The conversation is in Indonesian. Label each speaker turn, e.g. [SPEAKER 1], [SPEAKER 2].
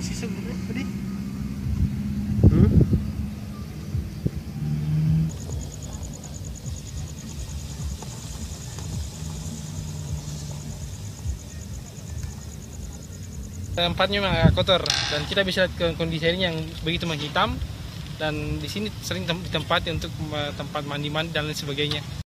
[SPEAKER 1] sisuk tadi.
[SPEAKER 2] Tempatnya memang agak kotor dan kita bisa lihat ke kondisi airnya yang begitu menghitam, dan di sini sering ditempati untuk tempat mandi-mandi dan lain sebagainya.